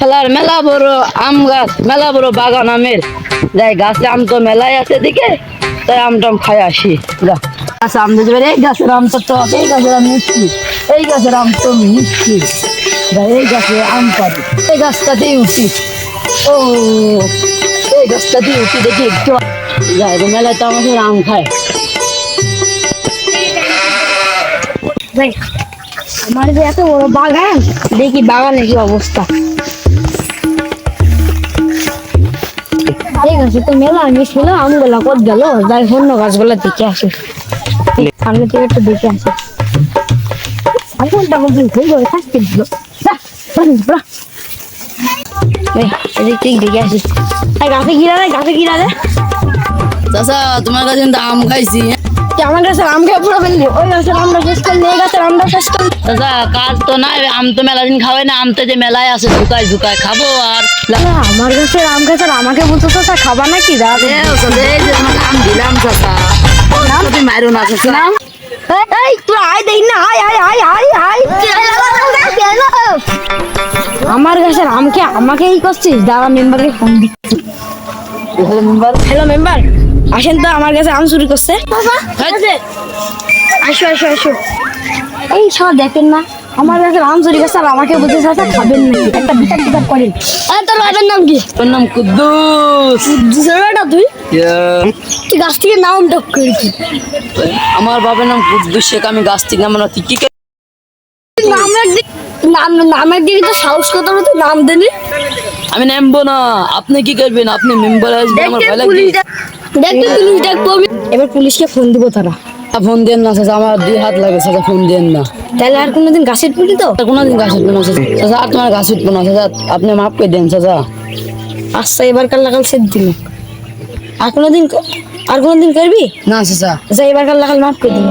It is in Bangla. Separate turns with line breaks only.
খেলার মেলা বড় আম গাছ, মেলা বড় বাগান আমের। যাই গাছে আম তো মেলাই আছে দিকে, তাই আম টাম খাই আসি। যা আচ্ছা আম দিতে পারি। এই গাছের আম তো টক, এই গাছের আম মিষ্টি, এই গাছের আম তো মিষ্টি। যাই এই গাছে আম পারি, এই গাছটাতেই উঠি। ও এই গাছটাতেই উঠি, দেখি একটু যাই মেলায় তো আমাদের আম খায়।
ভাই আমার যে এত বড় বাগান, দেখি বাগানের কি অবস্থা। এই গাছে তো মেলা আমি ছিল, আমগুলা কত গেল, যাই অন্য গাছগুলা দেখে আসি, সামনে থেকে একটু দেখে আসি। আগুনটা বলছেন খুব বড় শাস্তি দিল। দেখে আসি। গাছে গিরা রে, গাছে গিরা রে।
চাচা তোমার কাছে কিন্তু আম খাইছি।
আমার গাছের আম খেয়ে পুরো ফেললি, ওই গাছের আমটা শেষ করলি, এই গাছের আমটা শেষ করলি।
চাচা কাজ তো নাই, আম তো মেলা দিন খাওয়াই না, আম তো যে মেলায় আছে ঝুকায় ঝুকায় খাবো। আর
আমার গাছের আম গাছের আমাকে বলছো চাচা খাবা নাকি?
এই যে তোমাকে আম দিলাম চাচা, তুমি মারো না চাচা।
এই তোরা আয় দেই না, আয় আয় আয় আয় আয়। আমার গাছের আমকে আমাকে এই করছিস? দাঁড়া মেম্বারকে ফোন দিচ্ছি। হ্যালো মেম্বার, আসেন তো, আমার কাছে আম চুরি করছে। আসো আসো আসো। এই সব দেখেন না, আমার কাছে আম চুরি করছে আর আমাকে বলতে চাচা খাবেন নাকি? একটা বিচার টিচার করেন। তোর বাবার নাম কি?
তোর নাম কুদ্দুস।
তুই তুই গাছ থেকে নাম ডক করেছি।
আমার বাবার নাম কুদ্দুস শেখ, আমি গাছ থেকে নাম তুই কি
নামের দিকে তো সাহস কত মতো নাম দেনি।
আমি নামবো না। আপনি কি করবেন? আপনি মেম্বার আসবেন, আমার ভয় লাগবে।
দেখতে পুলিশ ডাকবো আমি। এবার পুলিশকে ফোন দিব তারা।
ফোন দেন না চাচা, আমার 2 হাত লাগে চাচা, ফোন দেন না।
তাহলে আর কোনোদিন গাছের পুলি তো?
কোনোদিন গাছ উঠবো না চাচা, আর তোমার গাছ উঠবো না চাচা, আপনি মাফ করে দেন চাচা।
আচ্ছা এবার কাল লাগাল সেট দিন। আর কোনোদিন করবি
না চাচা।
আচ্ছা এবার কাল লাগাল মাফ করে দিন।